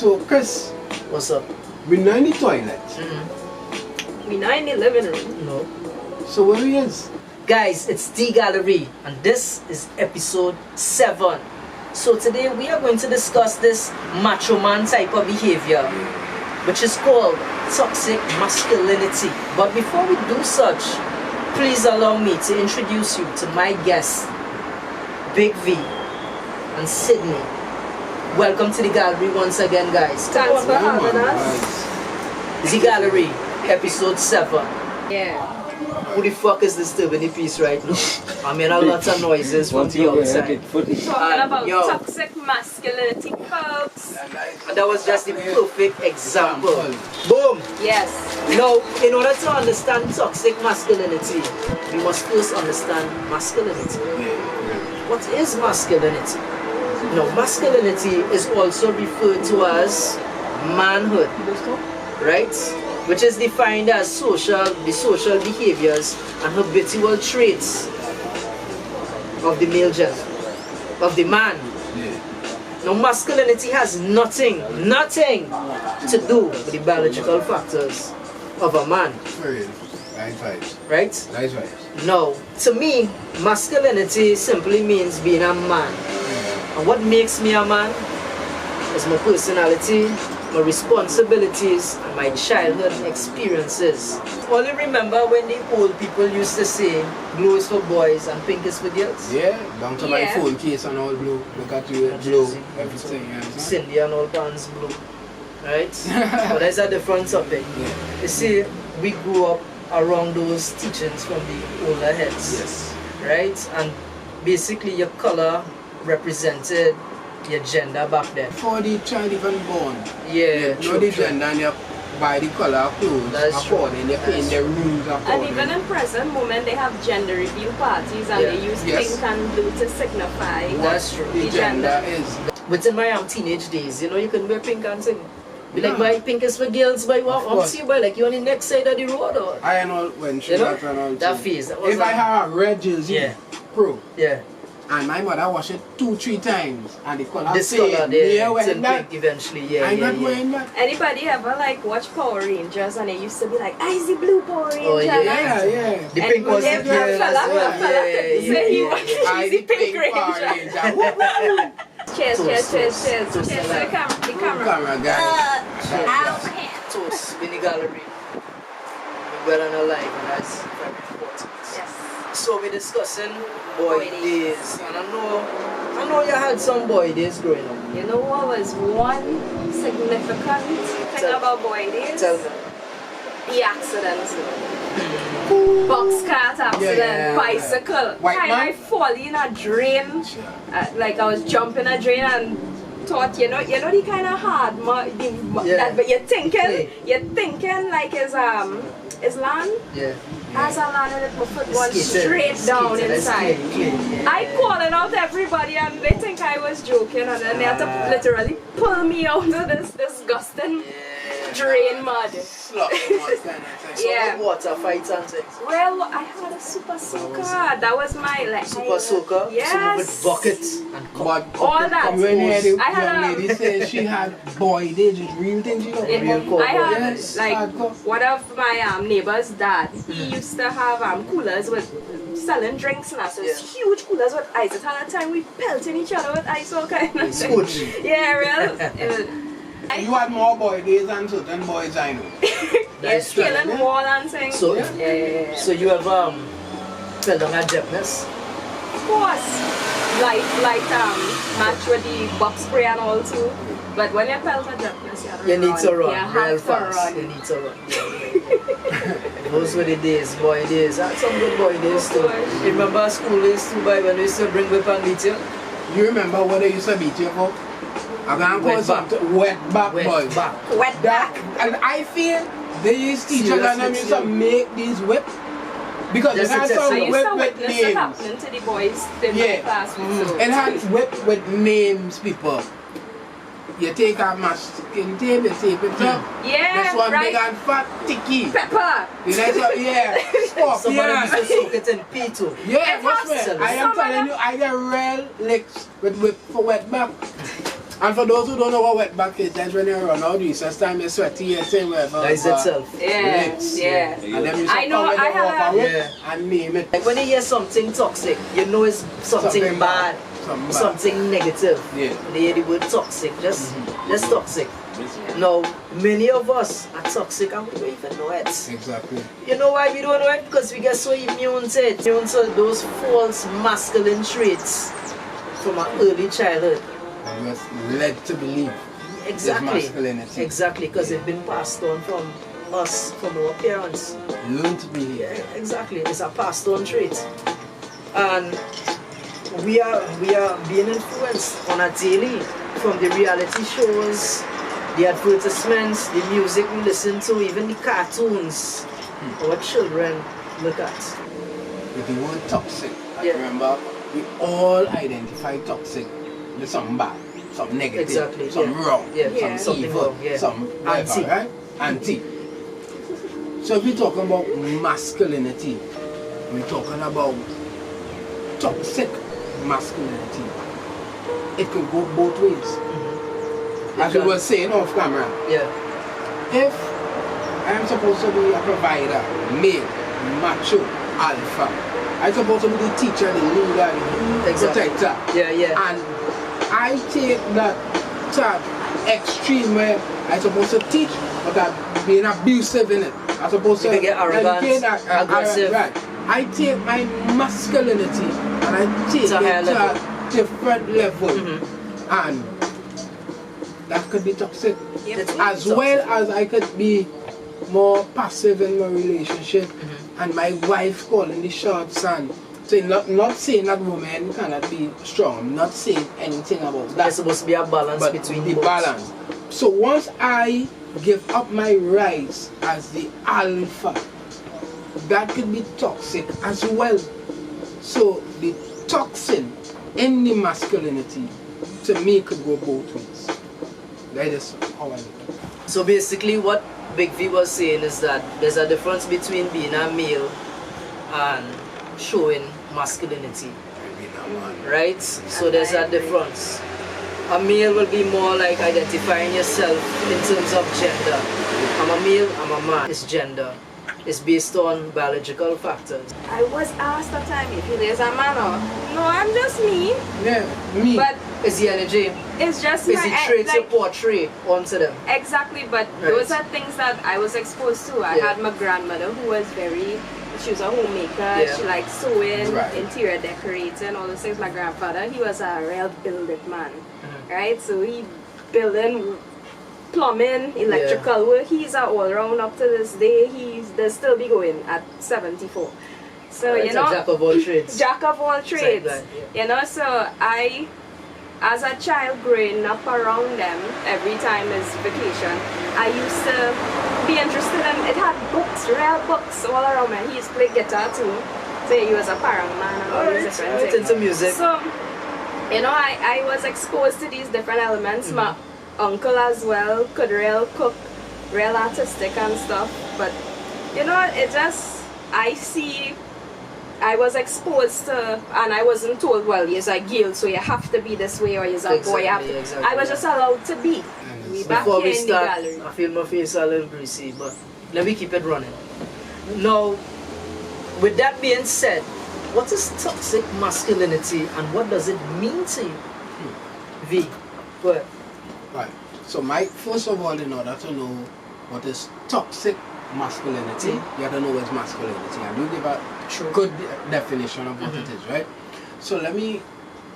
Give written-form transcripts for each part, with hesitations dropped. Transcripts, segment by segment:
So, Chris, What's up? we're not in the toilet. We not in the living room. No. So, where he is? Guys, it's The Gallery and this is episode 7. So today we are going to discuss this macho man type of behavior, which is called toxic masculinity. But before we do such, please allow me to introduce you to my guests, Big V and Sydney. Welcome to The Gallery once again, guys. Thanks for having us. The Gallery, episode 7. Yeah. Who the fuck is disturbing the peace right now? I mean, a lot of noises from the outside. Talking about toxic masculinity, folks. And that was just the perfect example. Boom! Yes. Now, in order to understand toxic masculinity, we must first understand masculinity. What is masculinity? Now, masculinity is also referred to as manhood, right? Which is defined as the social behaviors and habitual traits of the male gender, of the man. Now, masculinity has nothing to do with the biological factors of a man. Nice vibes. Right? Nice vibes. No, to me, masculinity simply means being a man. And what makes me a man is my personality, my responsibilities, and my childhood experiences. Only remember when the old people used to say, blue is for boys and pink is for girls? Yeah, down to my phone case and all blue. Look at you, blue, everything. Cindy and all pants blue. Right? But that's a different topic. You see, we grew up around those teachings from the older heads. Yes. Right? And basically your color represented your gender back then. Before the child even born, Yeah, you know the gender and you buy the color of clothes That's true. according, they paint their rooms And according. even in present moment, they have gender reveal parties and they use Yes. pink and blue to signify That's true. the gender is. Within my teenage days, you know, you can wear pink and sing. Be like, boy, pink is for girls, boy, I'm see, boy, like you're on the next side of the road. Or, I know when she you know, was around. that phase. That was If I have a red jersey, pro, yeah. and my mother wash it 2-3 times, and the color This same, color, they wearing that. pink eventually, yeah. I'm yeah, not yeah. wearing that. Anybody ever like watch Power Rangers and it used to be like, I see blue Power Ranger. Oh, yeah, Yeah. The And pink was the every girls. fella say he watches I the the pink Power Ranger. Ranger. Woo-hoo. Cheers, cheers, cheers, cheers. Toast Cheers to alive. the camera. Camera guy. Toast in the gallery. We're well and alive, and that's very important. Yes. So we're discussing boy days, and I know you had some boy days growing up. You know what was one significant thing about boy days? Tell me. The accidents. Box cart accident, Yeah. bicycle. White Time man? I fall in a drain. Like I was jumping a drain and thought, you know the kind of hard that, but you're thinking like is land. Yeah. As I landed, my foot going straight Skated. down Skated. inside. Yeah. I calling out everybody and they think I was joking and then they had to literally pull me out of this disgusting drain mud. Slop kind of thing. So Yeah. water fights and things. Well, I had a super soaker. That was my like Super soaker. Yes. With buckets and But all that. when you hear the I had young a- lady say she had boy days, it's real things, you know. I had Yes, like hardcore. one of my neighbor's dad. He used to have coolers with selling drinks now. So it's huge coolers with ice. At that time we pelting each other with ice all kind of thing. Scotch. Yeah, real. You had more boy days than certain boys I know. Yeah, scaling wall and things. So, yeah. so you have fell down at depthness. Of course, light match with the box spray and all too. But when you pelt a darkness, You need to run You real have to fast. run. You need to run. Those were the days, boy days. I had some good boy days too. You remember school days too, boy, when we used to bring whip and beat you? You remember what they used to beat you for? I can't call something wet back boys. Wet back. Wet That, back. and I feel these teachers and them used to make these whip because it Just had to some I used whip to with witness it names. happening to the boys in Yeah. my class. So. It had whip with names, people. You take a masking tape, you tape it up. Yeah, This one right. big and fat, ticky. Pepper. The next one, yeah. Somebody used to Scorpion. soak it in P2. Yeah, It what's has well? I am some telling you, I get real licks with whip for wet back. And for those who don't know what wetback is, that's when you run out recess time, you're sweaty, you're saying whatever. That's itself. Yeah, yeah. And then you I know, I have and name it. Like when you hear something toxic, you know it's something bad, something negative. Yeah. When you hear the word toxic, just toxic. Now, many of us are toxic and we don't even know it. Exactly. You know why we don't know it? Because we get so immune to it. Immune to those false masculine traits from our early childhood. And was led to believe Exactly. masculinity. Exactly, because it's been passed on from us, from our parents. Learn to believe. Yeah, exactly. It's a passed on trait. And we are being influenced on a daily from the reality shows, the advertisements, the music we listen to, even the cartoons our children look at. With the word toxic, I Yeah. remember we all identify toxic with something bad, something negative, Exactly, something yeah. wrong, Yeah. Something evil, wrong, yeah. something Anti. whatever, right? Anti. So if we're talking about masculinity, we're talking about toxic masculinity. It could go both ways. As we were saying off camera, Yeah. if I am supposed to be a provider, male, macho, alpha, I'm supposed to be the teacher, the leader, the Exactly. protector. Yeah. And I take that to extreme where I'm supposed to teach, but I'm being abusive in it. I'm supposed You to can get arrogant, educate, aggressive. Right. I take my masculinity and I take To a higher it to level. a different level. And that could be toxic. Yep. It's As toxic. well as I could be more passive in my relationship and my wife calling the shots and saying, not saying that women cannot be strong. I'm not saying anything about that. There's supposed to be a balance But between the both. balance. So once I give up my rights as the alpha, that could be toxic as well. So the toxin in the masculinity, to me, could go both ways. That is how I look at it. So basically what Big V was saying is that there's a difference between being a male and showing masculinity, right? So there's a difference. A male will be more like identifying yourself in terms of gender. I'm a male, I'm a man. It's gender. It's based on biological factors. I was asked that time if he is a man or no, I'm just me. Yeah, me. But It's the energy. it's just It's my the traits you like, portray onto them. exactly. But Right. those are things that I was exposed to. I Yeah. had my grandmother who was she was a homemaker. Yeah. She liked sewing, Right. interior decorating, all those things. My grandfather, he was a real builded man, right? So he building, plumbing, electrical work. He's a all round up to this day. They'll still be going at 74. So It's you know, a jack of all trades. jack of all trades. Sideline, You know, so I, as a child growing up around them, every time is vacation, I used to be interested in, it had books, real books all around me. He used to play guitar too. So he was a parang man and all these different Alright, things. into music. So, you know, I was exposed to these different elements. My uncle as well could real cook, real artistic and stuff. But, you know, it just, I was exposed to, and I wasn't told, well, you're a girl, so you have to be this way, or you're a boy. You have to. Exactly, I was just allowed to be. We back Before here we in the start, gallery. I feel my face a little greasy, but let me keep it running. Now, with that being said, what is toxic masculinity and what does it mean to you? V, go ahead. Right. So first of all, in order to know what is toxic masculinity, you have to know what's masculinity. And you give a good definition of what it is, right? So let me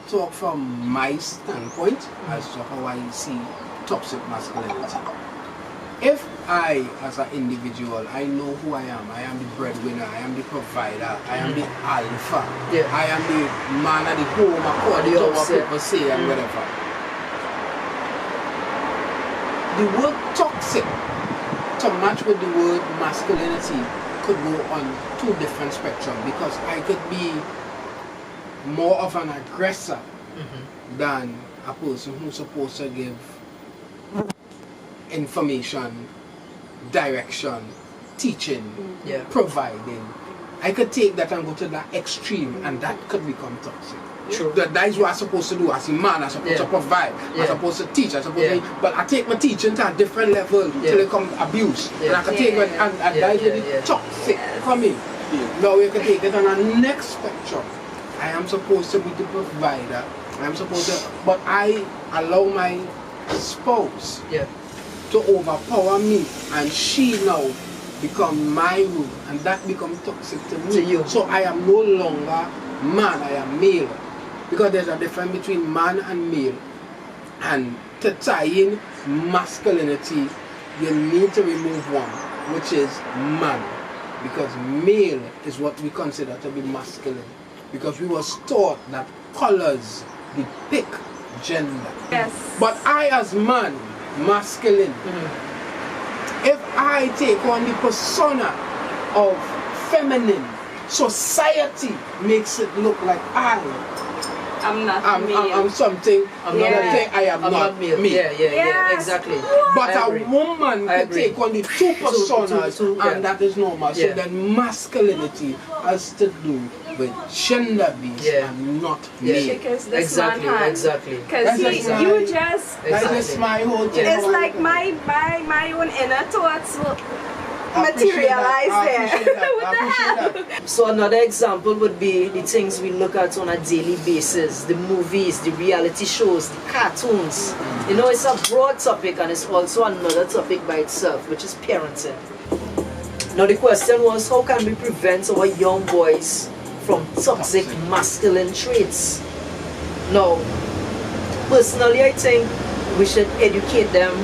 talk from my standpoint as to how I see toxic masculinity. If I, as an individual, I know who I am the breadwinner, I am the provider, I am the alpha, I am the man of the home, according to what people say and whatever. The word toxic, to match with the word masculinity, could go on two different spectrums, because I could be more of an aggressor than a person who's supposed to give information, direction, teaching, providing. I could take that and go to that extreme, and that could become toxic. True. That is what I'm supposed to do as a man. I'm supposed to provide. I'm supposed to teach. I'm supposed to. But I take my teaching to a different level till it comes abuse. And I can take it and that is where the toxic come in. Now we can take it on a next spectrum. I am supposed to be the provider. I am supposed to, but I allow my spouse to overpower me, and she now become my rule, and that becomes toxic to me. So I am no longer man, I am male. Because there's a difference between man and male. And to tie in masculinity, you need to remove one, which is man. Because male is what we consider to be masculine. Because we was taught that colors depict gender. Yes. But I as man, masculine, if I take on the persona of feminine, society makes it look like I'm something, another thing, I am not me. Yeah, exactly. But a woman can take on the two personas, and that is normal. So then masculinity has to do with gender based and not me. Exactly. Because you just, that's just my whole thing. it's like my own inner thoughts will materialize there. I appreciate that. So another example would be the things we look at on a daily basis, the movies, the reality shows, the cartoons. You know, it's a broad topic, and it's also another topic by itself, which is parenting. Now the question was, how can we prevent our young boys from toxic masculine traits? Now, personally I think we should educate them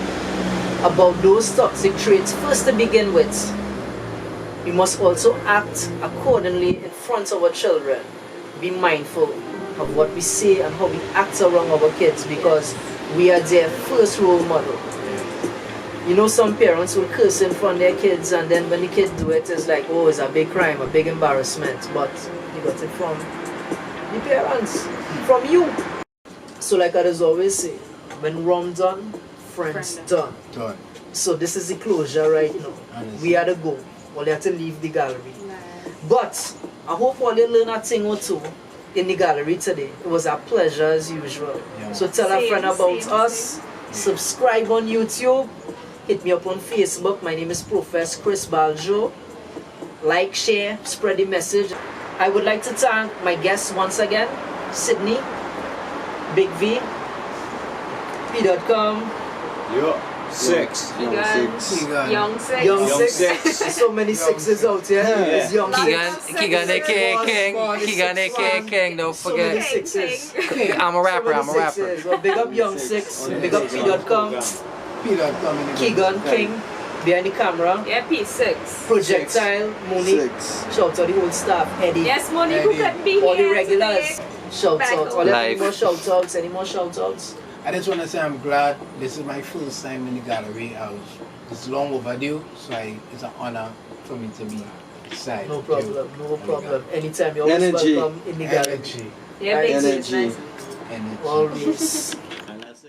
about those toxic traits first to begin with. We must also act accordingly in front of our children. Be mindful of what we say and how we act around our kids, because we are their first role model. You know, some parents will curse in front of their kids, and then when the kids do it, it's like, oh, it's a big crime, a big embarrassment. But you got it from the parents, from you. So like I always say, when wrong done, friends done. So this is the closure right now. We had to go. Well, you have to leave the gallery. But I hope all you learn a thing or two in the gallery today. It was a pleasure as usual. So tell a friend about us. Subscribe on YouTube. Hit me up on Facebook. My name is Profess Chris Baljo. Like, share, spread the message. I would like to thank my guests once again. Sydney, Big V, P.com. Six. Young six. Young six. There's so many sixes out here. It's young Keegan King, don't so many forget. sixes. I'm a rapper. Well, big up Young Six. Big up P.com. Keegan King behind the camera. Yeah, P6. Projectile, Moni. Shout out the whole staff. Eddie. Yes, Moni, who could be All the here regulars. today. Shout out. Any more shout outs? Any more shout outs? I just want to say I'm glad this is my first time in the gallery. It's long overdue, so it's an honor for me to be inside. No problem. Anytime you're always welcome in the gallery. Yeah, energy. nice. Energy. Always.